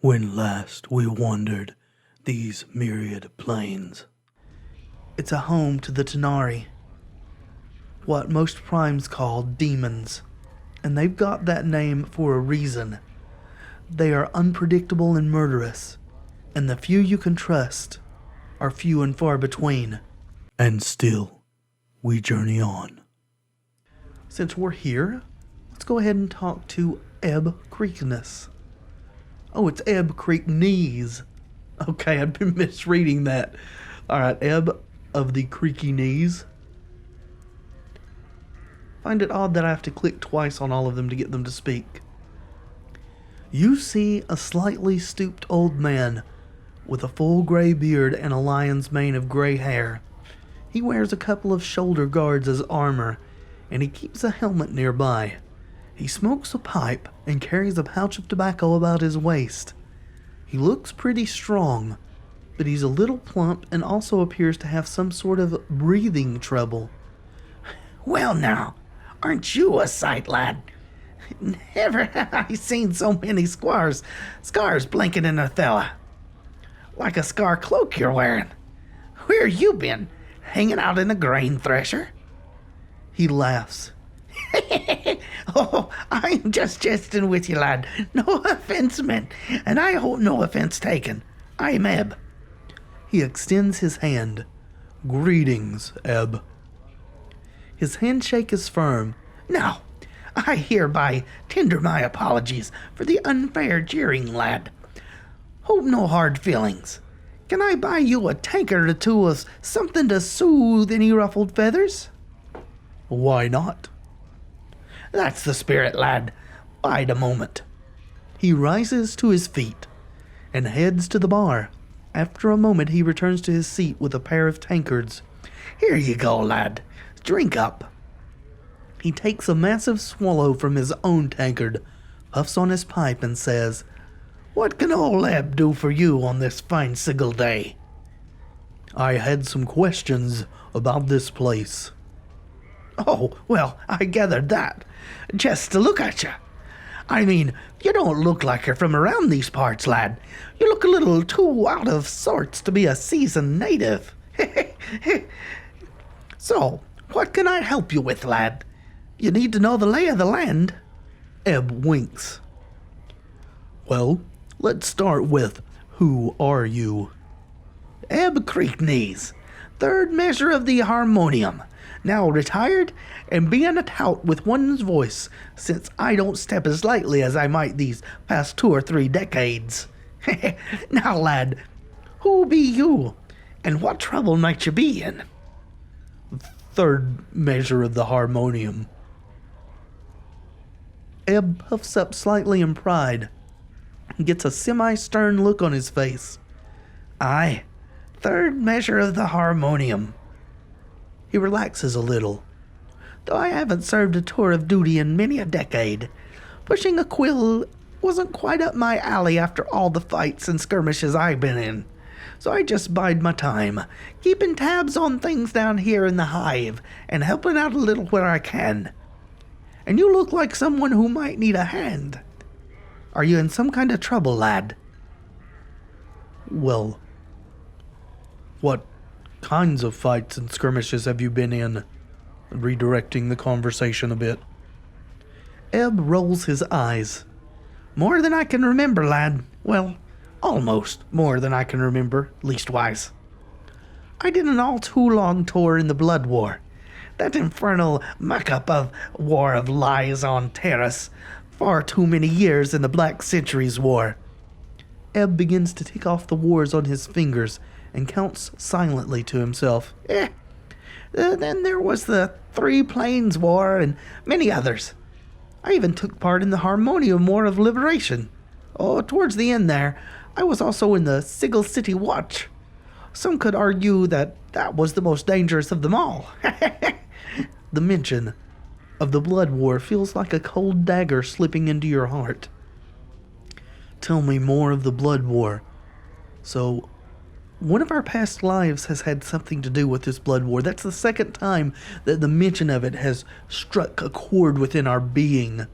when last we wandered these myriad plains. It's a home to the Tenari, what most primes call demons, and they've got that name for a reason. They are unpredictable and murderous, and the few you can trust are few and far between. And still, we journey on. Since we're here, let's go ahead and talk to Ebb Creekness. Oh, it's Ebb Creek Knees. Okay, I've been misreading that. Alright, Ebb of the Creaky Knees. Find it odd that I have to click twice on all of them to get them to speak. You see a slightly stooped old man with a full gray beard and a lion's mane of gray hair. He wears a couple of shoulder guards as armor, and he keeps a helmet nearby. He smokes a pipe and carries a pouch of tobacco about his waist. He looks pretty strong, but he's a little plump and also appears to have some sort of breathing trouble. Well now, aren't you a sight, lad? Never have I seen so many scars blinking in a fella. Like a scar cloak you're wearing. Where you been? Hanging out in a grain thresher? He laughs. Oh, I'm just jesting with you, lad. No offense meant, and I hope no offense taken. I'm Ebb. He extends his hand. Greetings, Ebb. His handshake is firm. Now, I hereby tender my apologies for the unfair jeering, lad. Hope no hard feelings. Can I buy you a tankard or two of something to soothe any ruffled feathers? Why not? That's the spirit, lad. Bide a moment. He rises to his feet and heads to the bar. After a moment, he returns to his seat with a pair of tankards. Here you go, lad. Drink up. He takes a massive swallow from his own tankard, puffs on his pipe, and says, What can old Ebb do for you on this fine sigil day? I had some questions about this place. Oh, well, I gathered that. Just to look at you. I mean, you don't look like you're from around these parts, lad. You look a little too out of sorts to be a seasoned native. So, what can I help you with, lad? You need to know the lay of the land. Ebb winks. Well, let's start with, who are you? Ebb Creek Knees, third measure of the harmonium. Now retired and being a tout with one's voice, since I don't step as lightly as I might these past 2 or 3 decades. Now, lad, who be you, and what trouble might you be in? Third measure of the harmonium. Ebb puffs up slightly in pride and gets a semi-stern look on his face. Aye, third measure of the harmonium. He relaxes a little. Though I haven't served a tour of duty in many a decade, pushing a quill wasn't quite up my alley after all the fights and skirmishes I've been in. So I just bide my time, keeping tabs on things down here in the hive and helping out a little where I can. And you look like someone who might need a hand. Are you in some kind of trouble, lad? Well, what kinds of fights and skirmishes have you been in? Redirecting the conversation a bit. Ebb rolls his eyes. More than I can remember, lad. Well, almost more than I can remember, leastwise. I did an all too long tour in the Blood War. That infernal muck-up of War of Lies on Terrace. Far too many years in the Black Centuries War. Ebb begins to tick off the wars on his fingers and counts silently to himself. Then there was the Three Plains War and many others. I even took part in the Harmonium War of Liberation. Oh, towards the end there, I was also in the Sigil City Watch. Some could argue that that was the most dangerous of them all. The mention of the Blood War feels like a cold dagger slipping into your heart. Tell me more of the Blood War. So, one of our past lives has had something to do with this Blood War. That's the second time that the mention of it has struck a chord within our being.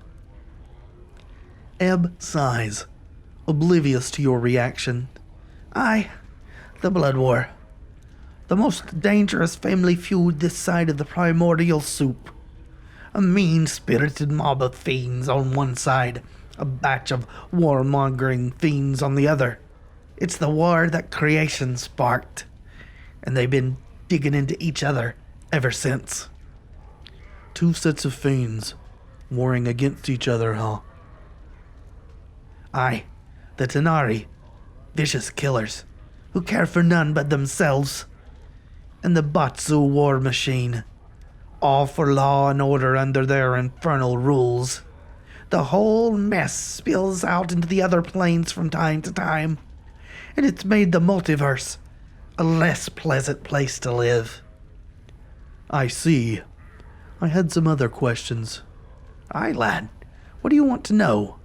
Ebb sighs. oblivious to your reaction. Aye, the Blood War. The most dangerous family feud this side of the primordial soup. A mean-spirited mob of fiends on one side, a batch of warmongering fiends on the other. It's the war that creation sparked, and they've been digging into each other ever since. 2 sets of fiends warring against each other, huh? Aye, the Tenari, vicious killers, who care for none but themselves. And the Batsu war machine, all for law and order under their infernal rules. The whole mess spills out into the other planes from time to time, and it's made the multiverse a less pleasant place to live. I see. I had some other questions. Aye, lad. What do you want to know?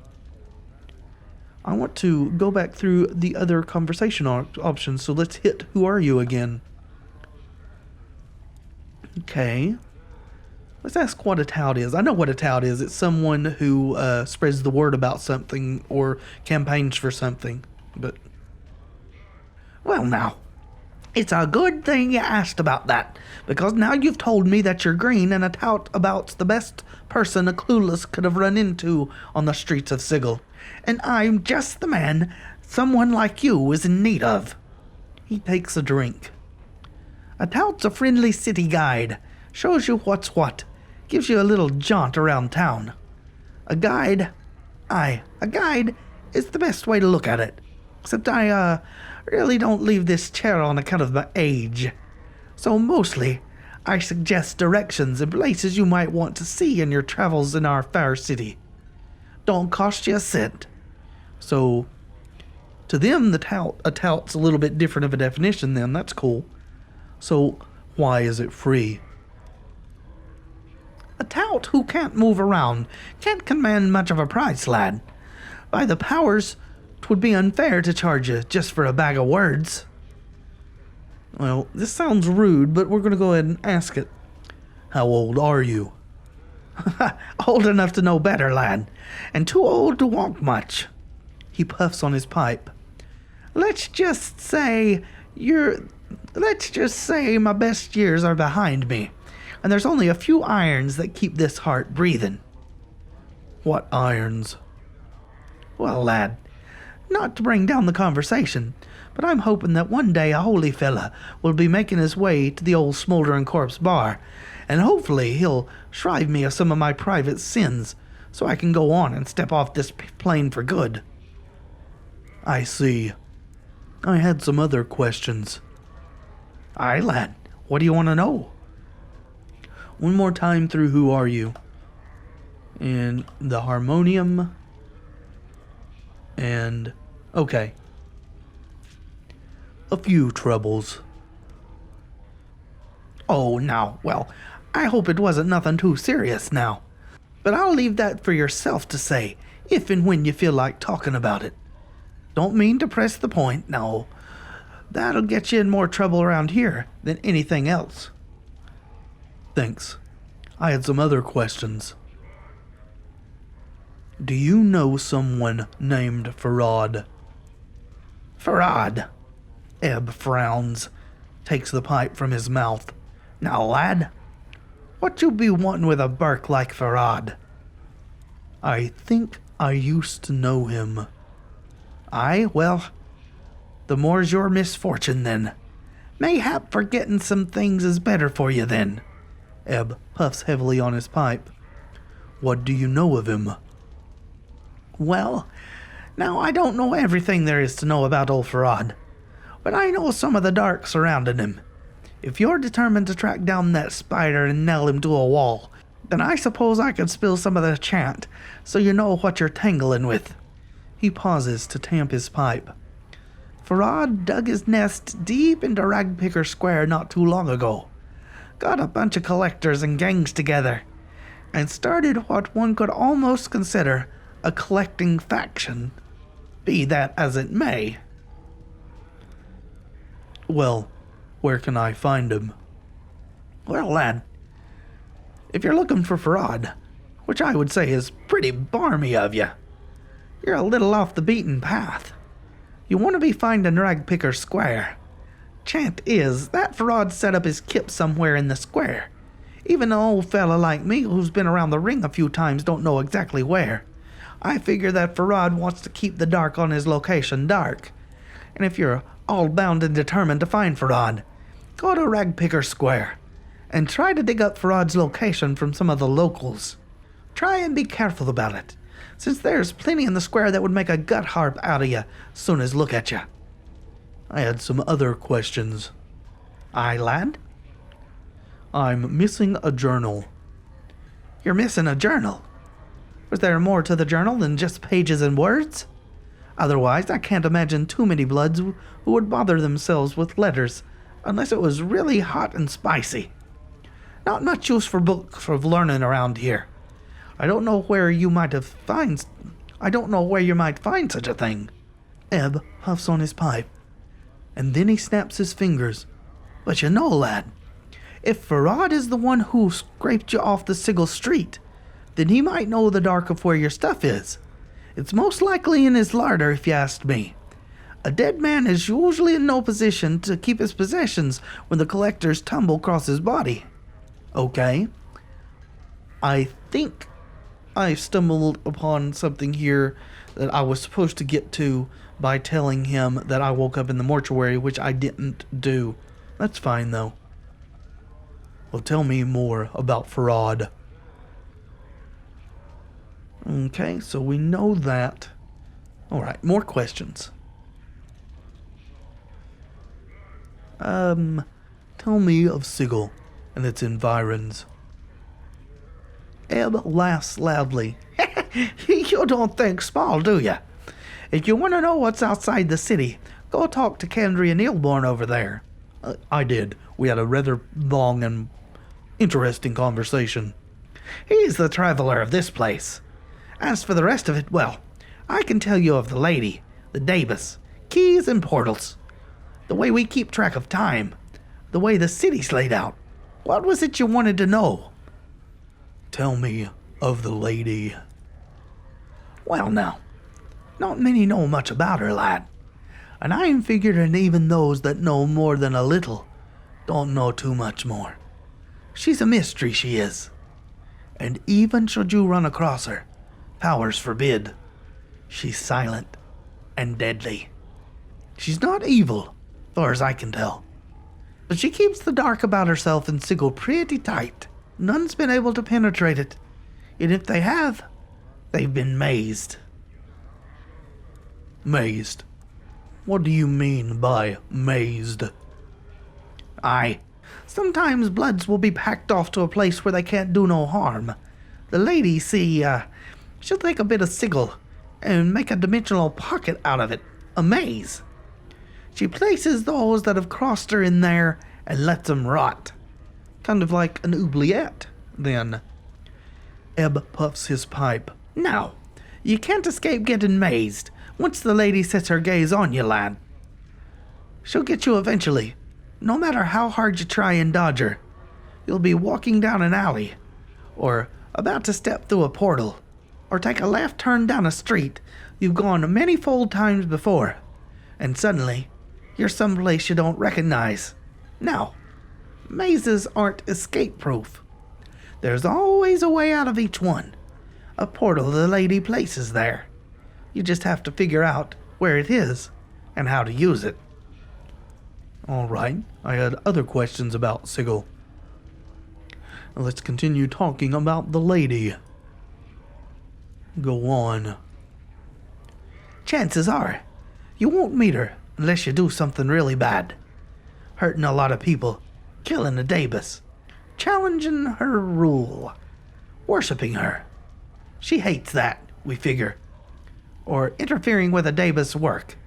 I want to go back through the other conversation options, so let's hit Who Are You again. Okay. Let's ask what a tout is. I know what a tout is. It's someone who spreads the word about something or campaigns for something. But well, now, it's a good thing you asked about that, because now you've told me that you're green and a tout about the best person a clueless could have run into on the streets of Sigil. And I'm just the man someone like you is in need of. He takes a drink. A tout's a friendly city guide. Shows you what's what. Gives you a little jaunt around town. A guide is the best way to look at it. Except I really don't leave this chair on account of my age. So mostly, I suggest directions and places you might want to see in your travels in our fair city. Don't cost you a cent. So, to them, a tout's a little bit different of a definition then. That's cool. So, why is it free? A tout who can't move around can't command much of a price, lad. By the powers, 'twould be unfair to charge you just for a bag of words. Well, this sounds rude, but we're going to go ahead and ask it. How old are you? Old enough to know better, lad, and too old to walk much. He puffs on his pipe. Let's just say my best years are behind me, and there's only a few irons that keep this heart breathing. What irons? Well, lad, not to bring down the conversation, but I'm hoping that one day a holy fella will be making his way to the old Smoldering Corpse bar, and hopefully he'll shrive me of some of my private sins, so I can go on and step off this plane for good. I see. I had some other questions. Aye, lad. What do you want to know? One more time through Who Are You? And the harmonium. And... okay. A few troubles. Oh, now, well, I hope it wasn't nothing too serious now. But I'll leave that for yourself to say, if and when you feel like talking about it. Don't mean to press the point, no. That'll get you in more trouble around here than anything else. Thanks. I had some other questions. Do you know someone named Farad? Farad? Ebb frowns, takes the pipe from his mouth. Now, lad, what you be wanting with a bark like Farad? I think I used to know him. Aye, well, the more's your misfortune then. Mayhap forgetting some things is better for you then. Ebb puffs heavily on his pipe. What do you know of him? Well, now I don't know everything there is to know about old Farad, but I know some of the dark surrounding him. If you're determined to track down that spider and nail him to a wall, then I suppose I could spill some of the chant, so you know what you're tangling with. He pauses to tamp his pipe. Farad dug his nest deep into Ragpicker Square not too long ago. Got a bunch of collectors and gangs together, and started what one could almost consider a collecting faction. Be that as it may. Well, where can I find him? Well, lad, if you're looking for Farad, which I would say is pretty barmy of you You're a little off the beaten path. You want to be finding Ragpicker Square. Chant is, that Farad set up his kip somewhere in the square. Even an old fella like me who's been around the ring a few times don't know exactly where. I figure that Farad wants to keep the dark on his location dark. And if you're all bound and determined to find Farad, go to Ragpicker Square and try to dig up Farad's location from some of the locals. Try and be careful about it, since there's plenty in the square that would make a gut harp out of you soon as look at you. I had some other questions. Aye, lad? I'm missing a journal. You're missing a journal? Was there more to the journal than just pages and words? Otherwise, I can't imagine too many bloods who would bother themselves with letters unless it was really hot and spicy. Not much use for books of learning around here. I don't know where you might find such a thing. Ebb puffs on his pipe, and then he snaps his fingers. But you know, lad, if Farad is the one who scraped you off the Sigil Street, then he might know the dark of where your stuff is. It's most likely in his larder, if you asked me. A dead man is usually in no position to keep his possessions when the collectors tumble across his body. Okay. I think I stumbled upon something here that I was supposed to get to by telling him that I woke up in the mortuary, which I didn't do. That's fine, though. Well, tell me more about Farad. Okay, so we know that. Alright, more questions. Tell me of Sigil and its environs. Ebb laughs loudly. You don't think small, do you? If you want to know what's outside the city, go talk to Kendry and Ilborn over there. I did. We had a rather long and interesting conversation. He's the traveler of this place. As for the rest of it, well, I can tell you of the lady, the Davis, keys and portals, the way we keep track of time, the way the city's laid out. What was it you wanted to know? Tell me of the lady. Well, now, not many know much about her, lad. And I'm figuring even those that know more than a little don't know too much more. She's a mystery, she is. And even should you run across her, powers forbid, she's silent and deadly. She's not evil, far as I can tell. But she keeps the dark about herself in Sigil pretty tight. None's been able to penetrate it. And if they have, they've been mazed. Mazed? What do you mean by mazed? Aye. Sometimes bloods will be packed off to a place where they can't do no harm. The lady, see, she'll take a bit of Sigil and make a dimensional pocket out of it, a maze. She places those that have crossed her in there and lets them rot. Kind of like an oubliette, then. Ebb puffs his pipe. Now, you can't escape getting mazed once the lady sets her gaze on you, lad. She'll get you eventually, no matter how hard you try and dodge her. You'll be walking down an alley, or about to step through a portal, or take a left turn down a street you've gone many-fold times before, and suddenly you're someplace you don't recognize. Now, mazes aren't escape-proof. There's always a way out of each one. A portal the lady places there. You just have to figure out where it is and how to use it. All right, I had other questions about Sigil. Let's continue talking about the lady. Go on. Chances are, you won't meet her unless you do something really bad. Hurting a lot of people, killing a Davis, challenging her rule, worshipping her. She hates that, we figure. Or interfering with a Davis' work,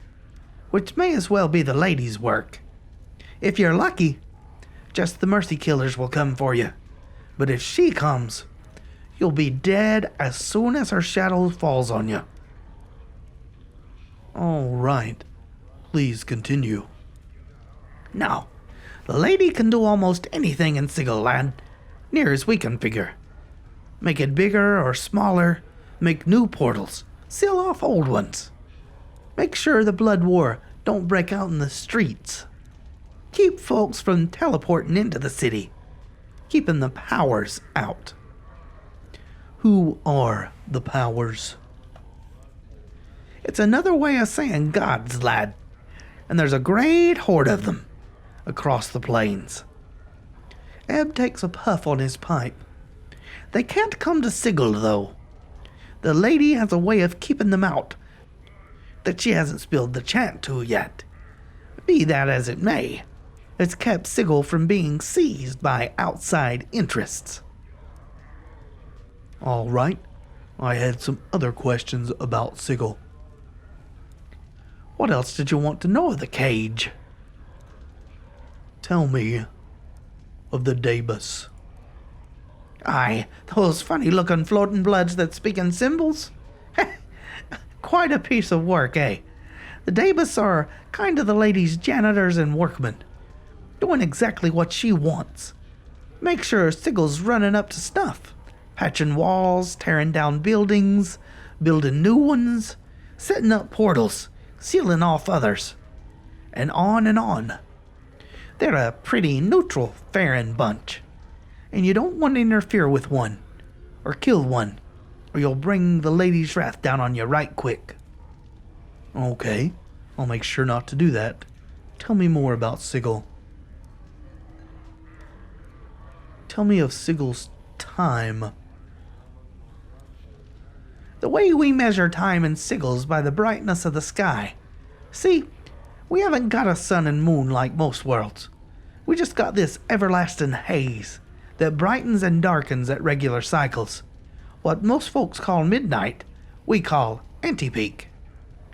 which may as well be the lady's work. If you're lucky, just the mercy killers will come for you. But if she comes, you'll be dead as soon as her shadow falls on you. All right. Please continue. Now, the lady can do almost anything in Sigil Land, near as we can figure. Make it bigger or smaller, make new portals, Seal off old ones. Make sure the blood war don't break out in the streets. Keep folks from teleporting into the city. Keeping the powers out. Who are the powers? It's another way of saying gods, lad. And there's a great horde of them across the plains. Ebb takes a puff on his pipe. They can't come to Sigil, though. The lady has a way of keeping them out that she hasn't spilled the chant to yet. Be that as it may, it's kept Sigil from being seized by outside interests. All right. I had some other questions about Sigil. What else did you want to know of the cage? Tell me of the Dabus. Aye, those funny-looking floating bloods that speak in symbols? Quite a piece of work, eh? The Dabus are kind of the lady's janitors and workmen, doing exactly what she wants. Make sure Sigil's running up to snuff, patching walls, tearing down buildings, building new ones, setting up portals, sealing off others, and on and on. They're a pretty neutral, faring bunch, and you don't want to interfere with one, or kill one, or you'll bring the lady's wrath down on you right quick. Okay, I'll make sure not to do that. Tell me more about Sigil. Tell me of Sigil's time. The way we measure time in Sigil's by the brightness of the sky. See, we haven't got a sun and moon like most worlds. We just got this everlasting haze that brightens and darkens at regular cycles. What most folks call midnight, we call anti-peak.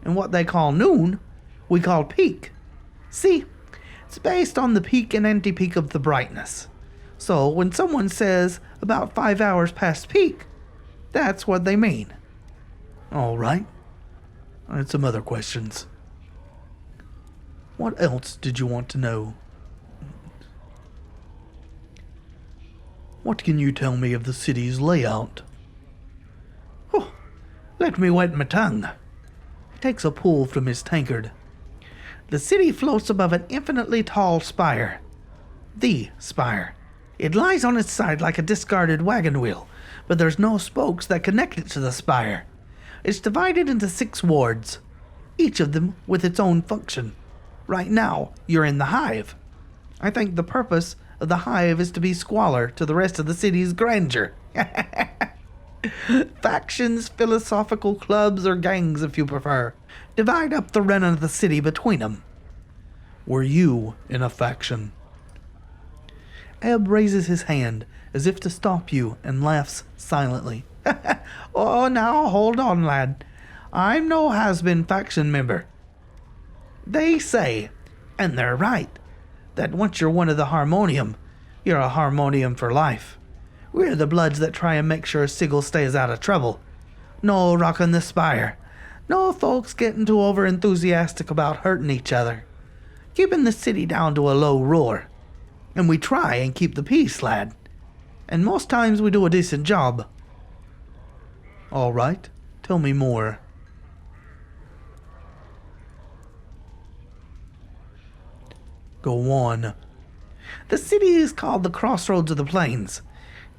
And what they call noon, we call peak. See, it's based on the peak and anti-peak of the brightness. So when someone says about 5 hours past peak, that's what they mean. All right. I had some other questions. What else did you want to know? What can you tell me of the city's layout? Oh, let me wet my tongue. He takes a pull from his tankard. The city floats above an infinitely tall spire. The spire. It lies on its side like a discarded wagon wheel, but there's no spokes that connect it to the spire. It's divided into 6 wards, each of them with its own function. Right now, you're in the hive. I think the purpose of the hive is to be squalor to the rest of the city's grandeur. Factions, philosophical clubs, or gangs, if you prefer. Divide up the rent of the city between them. Were you in a faction? Ebb raises his hand as if to stop you and laughs silently. Oh, now hold on, lad. I'm no has-been faction member. They say, and they're right, that once you're one of the Harmonium, you're a Harmonium for life. We're the Bloods that try and make sure Sigil stays out of trouble. No rocking the spire. No folks getting too over-enthusiastic about hurting each other. Keeping the city down to a low roar. And we try and keep the peace, lad. And most times we do a decent job. All right, tell me more. Go on. The city is called the Crossroads of the Plains,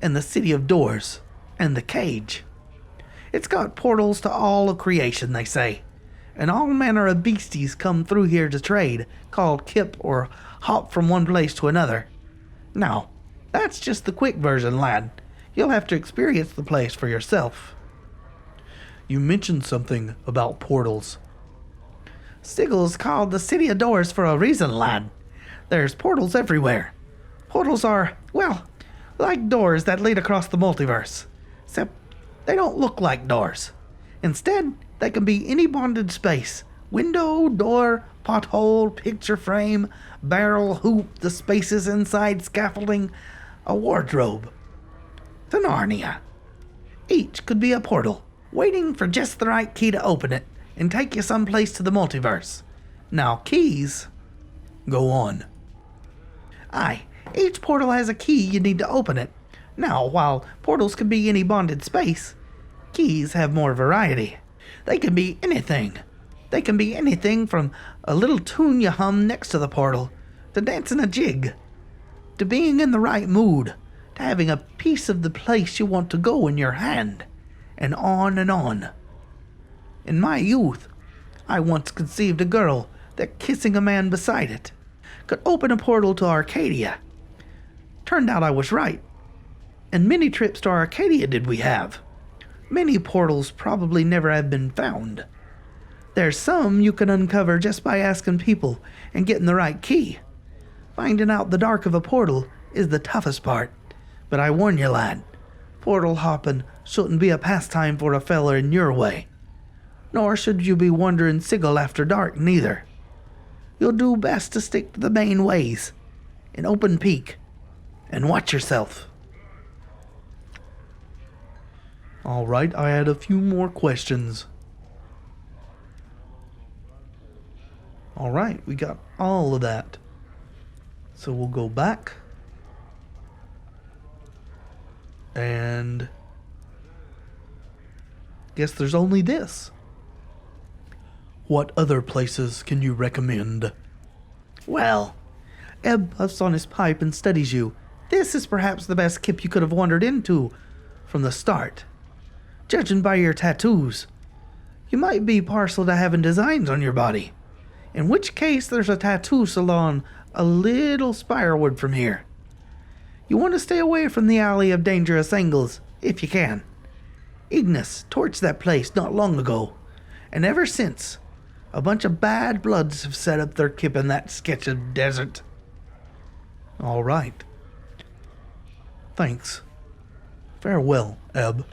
and the City of Doors, and the Cage. It's got portals to all of creation, they say, and all manner of beasties come through here to trade, called kip or hop from one place to another. Now, that's just the quick version, lad. You'll have to experience the place for yourself. You mentioned something about portals. Sigil's called the City of Doors for a reason, lad. There's portals everywhere. Portals are, well, like doors that lead across the multiverse. Except they don't look like doors. Instead, they can be any bonded space. Window, door, pothole, picture frame, barrel, hoop, the spaces inside scaffolding, a wardrobe. To Narnia. Each could be a portal, waiting for just the right key to open it and take you someplace to the multiverse. Now, keys... Go on. Aye, each portal has a key you need to open it. Now, while portals can be any bonded space, keys have more variety. They can be anything. They can be anything from a little tune you hum next to the portal, to dancing a jig, to being in the right mood, to having a piece of the place you want to go in your hand, and on and on. In my youth, I once conceived a girl that kissing a man beside it could open a portal to Arcadia. Turned out I was right. And many trips to Arcadia did we have. Many portals probably never have been found. There's some you can uncover just by asking people and getting the right key. Finding out the dark of a portal is the toughest part. But I warn you, lad, portal hopping shouldn't be a pastime for a feller in your way. Nor should you be wandering sigil after dark, neither. You'll do best to stick to the main ways, an open peak, and watch yourself. All right, I had a few more questions. All right, we got all of that. So we'll go back. And guess there's only this. What other places can you recommend? Well, Ebb puffs on his pipe and studies you. This is perhaps the best kip you could have wandered into from the start. Judging by your tattoos, you might be partial to having designs on your body. In which case, there's a tattoo salon a little spireward from here. You want to stay away from the alley of dangerous angles, if you can. Ignis torched that place not long ago, and ever since, a bunch of bad bloods have set up their kip in that sketch of desert. All right. Thanks. Farewell, Ebb.